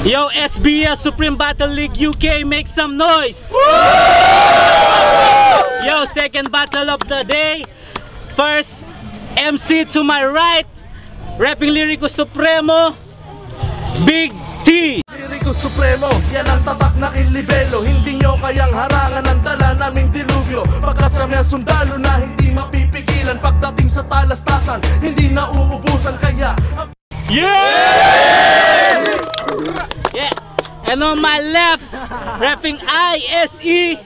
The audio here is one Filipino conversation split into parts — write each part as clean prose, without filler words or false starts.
Yo, SBS Supreme Battle League UK, make some noise! Yo, second battle of the day. First, MC to my right, rapping Lirico Supremo, Big T. Lirico Supremo, yan ang tatak na kilibelo. Hindi nyo kayang harangan ang dala naming dilubyo. Pagkat kami ang sundalo na hindi mapipigilan. Pagdating sa talastasan, hindi na uubusan. Kaya Yeah! Yeah! And on my left, rapping ISE,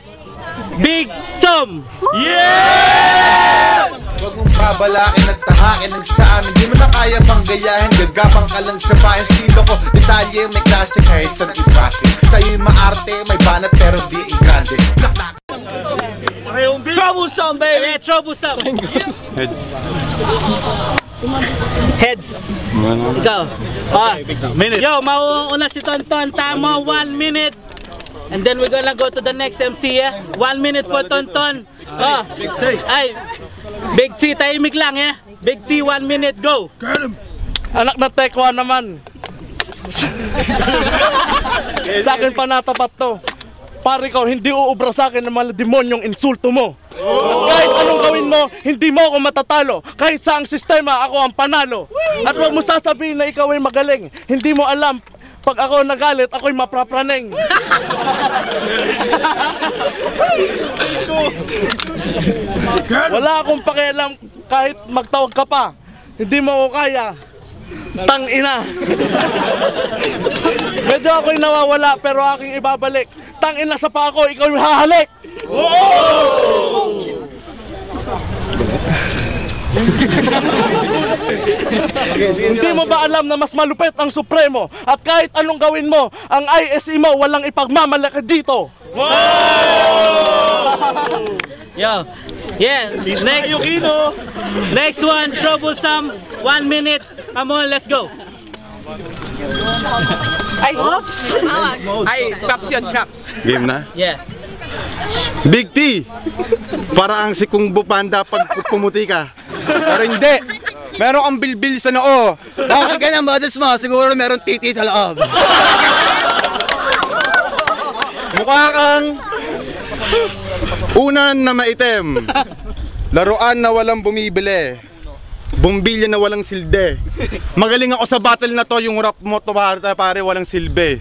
Big Tom. Yeah! Huwag mong babalakin at tahakin ng sa amin. Di mo na kaya pang gayahin, gagapang ka lang sa bayan. Stilo ko, detalye, may klase kahit saan ipasok. Sa'yo'y maarte, may banat pero di igande. Troublesome, baby! Troublesome! Heads. Ikaw. Minute. Yo, mauuna si Tonton. Tama, 1 minute. And then we're gonna go to the next MC, yeah? 1 minute for Tonton. Big T. Ay, Big T, tahimik lang, yeah? Big T, 1 minute, go. anak na tekwa naman. Sa akin pa natapat to. Pare ko, hindi uubra sa akin ng mga demonyong insulto mo. Kahit anong gawin mo, hindi mo ako matatalo. Kahit sa ang sistema, ako ang panalo. At huwag mo sasabihin na ikaw ay magaling. Hindi mo alam, pag ako nagalit, ako'y maprapraneng. Wala akong pakialam kahit magtawag ka pa. Hindi mo ako kaya. Tang ina. Medyo ako'y nawawala pero aking ibabalik. Tang ina sa pa ako, ikaw yung hahalik. Hindi mo ba alam na mas malupit ang Supremo? At kahit anong gawin mo, ang ISE mo walang ipagmamalaki dito. Yo, yeah, next one, Troublesome, 1 minute. Come on, let's go. Ay, oops! Ay, props yun, props. Game na? Yeah. Big T! Para ang si Kung Bupanda pag pumuti ka. Pero hindi! Meron kang bilbil sa noo. Bakit ka ng models mo? Siguro meron titi sa loob. Mukha kang unan na maitim. Laruan na walang bumibili. Bumbilya na walang silde. Magaling ako sa battle na to. Yung rap mo to pare walang silbi.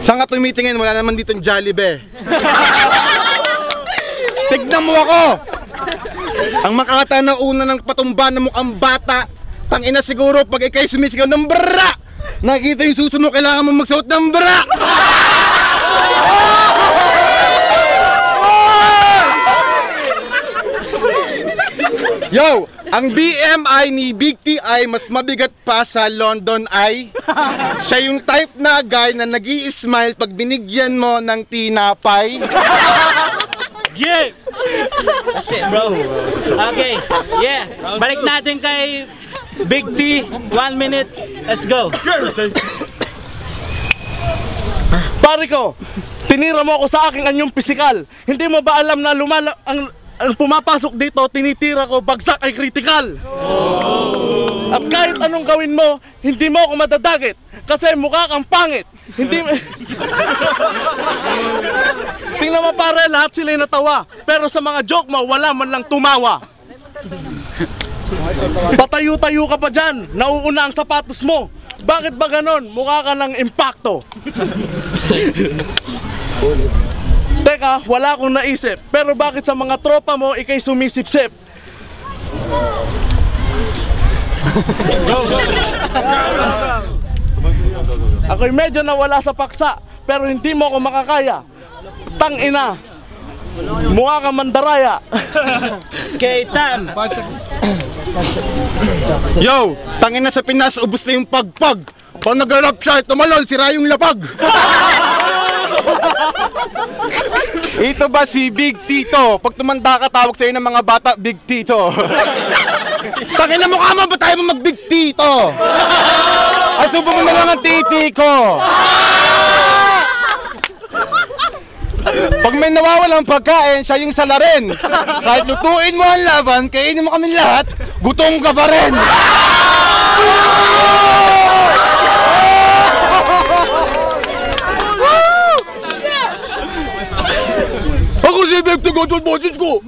Saan ka tumitingin? Wala naman dito yung Jollibee. Tignan mo ako. Ang makata na una ng patumba na mukhang bata. Tangina siguro pag ikay sumisigaw ng bra. Nakita yung suso mo, kailangan mo magsuot ng bra. Yo, ang BMI ni Big T ay mas mabigat pa sa London Eye. Siya yung type na guy na nag-i-smile pag binigyan mo ng tinapay. Yeah! That's it, bro. Okay, yeah. Balik natin kay Big T, 1 minute. Let's go. Pare ko, tinira mo ako sa aking anyong pisikal. Hindi mo ba alam na ang pumapasok dito, tinitira ko, bagsak ay critical. At kahit anong gawin mo, hindi mo ako madadagit. Kasi mukha kang pangit. Hindi Tingnan mo pare, lahat sila'y natawa. Pero sa mga joke mo, wala man lang tumawa. Patayo-tayo ka pa dyan, nauuna ang sapatos mo. Bakit ba ganon? Mukha ka ng impacto. Teka, wala akong naisip. Pero bakit sa mga tropa mo, ikay sumisip-sip? Ako'y medyo nawala sa paksa, pero hindi mo ako makakaya. Tang ina, mukha ka mandaraya. Okay, Tam. Yo, tangina sa Pinas, ubos na yung pagpag. Pag nag-rap siya, tumalol, sira yung lapag. Ito ba si Big Tito? Pag tumanda ka, tawag sa'yo ng mga bata, Big Tito. Tangina mukha mo, ba tayo mo mag-Big Tito? Asubo mo na lang ang titi ko. Pag may nawawalang pagkain, siya yung salarin. Kahit lutuin mo ang laban, kainin mo kami lahat, gutom ka pa rin. nagtagot yung boses ko.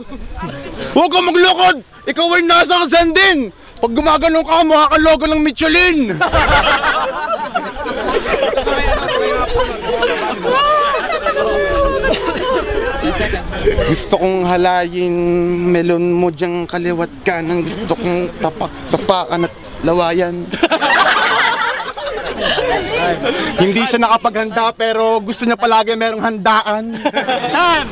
Huwag kang maglakad. Ikaw ay nasa kasan din. Pag gumaganong ka, mukha kang logo ng Michelin. Gusto kong halayin melon mo diyang kaliwat kanan. Gusto kong tapak-tapakan at lawayan. Hindi siya nakapaghanda pero gusto niya palagi merong handaan. Time!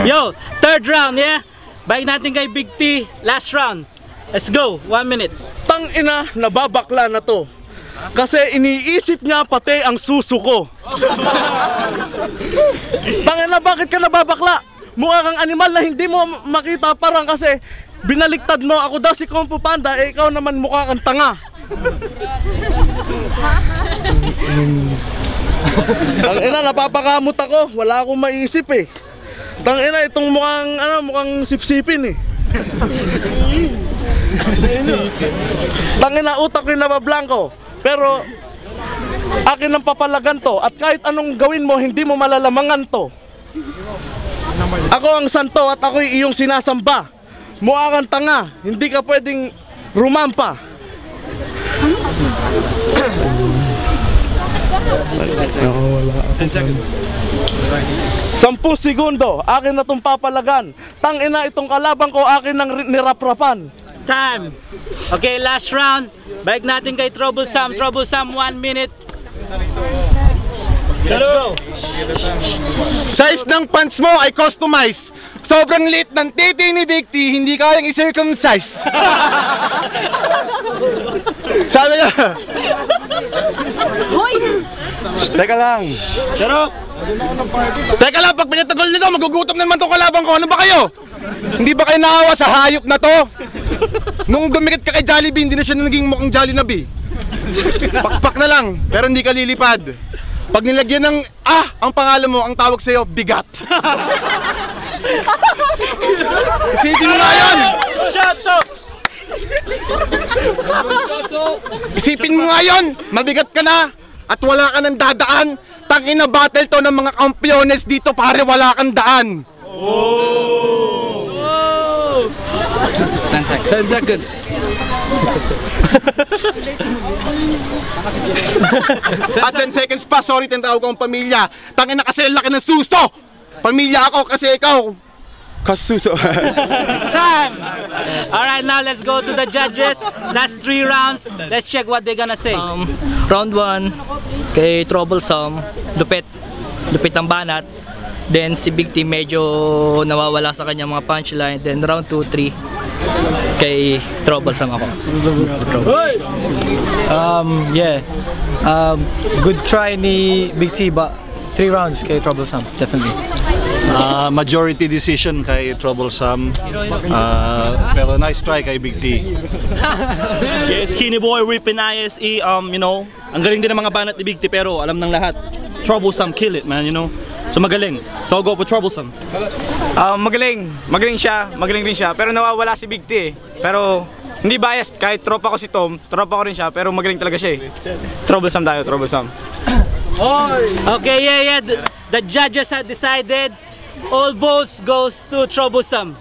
Yo, third round, yeah? Balik natin kay Big T. Last round. Let's go. 1 minute. Tang ina, nababakla na to. Kasi iniisip niya pati ang suso ko. Tang ina, bakit ka nababakla? Mukha kang animal na hindi mo makita parang kasi binaliktad mo. Ako daw si Kung Fu Panda, eh ikaw naman mukha kang tanga. Tang ina, napapakamot ako. Wala akong maisip eh. Tang ina, itong mukhang sipsipin eh. Tang ina, utak ko yung nabablanko. Pero akin ang papalagan to. At kahit anong gawin mo, hindi mo malalamangan to. Ako ang santo at ako'y iyong sinasamba. Mukha kang tanga, hindi ka pwedeng rumampa. 10 segundo, akin na itong papalagan. Tang ina, itong kalabang ko, akin nang niraprapan. Time. Okay, last round. Balik natin kay Troublesome. Troublesome, 1 minute. Let's go. Size ng pants mo ay customize. Sobrang liit ng titi ni Big T, hindi kayang i-circumcise. Sabi niya. Teka lang. Teka lang, pag pinatagol nito, magugutom naman itong kalabang ko. Ano ba kayo? Hindi ba kayo naawa sa hayop na to? Nung dumikit ka kay Jollibee, hindi na siya naging mukhang Jolly na B. Pakpak na lang, pero hindi ka lilipad. Pag nilagyan ng ang pangalan mo, ang tawag sa'yo, bigat. Isipin mo nga yun! Shut up! Isipin mo nga yun! Mabigat ka na at wala ka ng dadaan. Tangina battle to ng mga kampyones dito, pare, wala kang daan. Oh! 10 seconds. At 10 seconds pa, sorry, tinatawag ko ang pamilya. Tangina kasi laki ng suso. Pamilya ako kasi ikaw kasuso. Time! Alright, now let's go to the judges. Last 3 rounds. Let's check what they're gonna say. Round 1 kay Troublesome, lupit ng banat. Then si Big T medyo nawawala sa kanya mga punchline. Then round 2, 3 kay Troublesome ako. Good try ni Big T, but 3 rounds kay Troublesome, definitely. Majority decision kay Troublesome, pero nice try kay Big T. Yeah, Skinny Boy, ripping ISE, you know, ang galing din ng mga banat ni Big T pero alam ng lahat, Troublesome kill it, man, you know. So magaling. So I'll go for Troublesome. Magaling rin siya, pero nawawala si Big T eh. Pero hindi biased, kahit tropa ko si Tom, tropa ko rin siya, pero magaling talaga siya eh. Troublesome tayo, Troublesome. Okay, yeah. The judges have decided. All votes goes to Troublesome.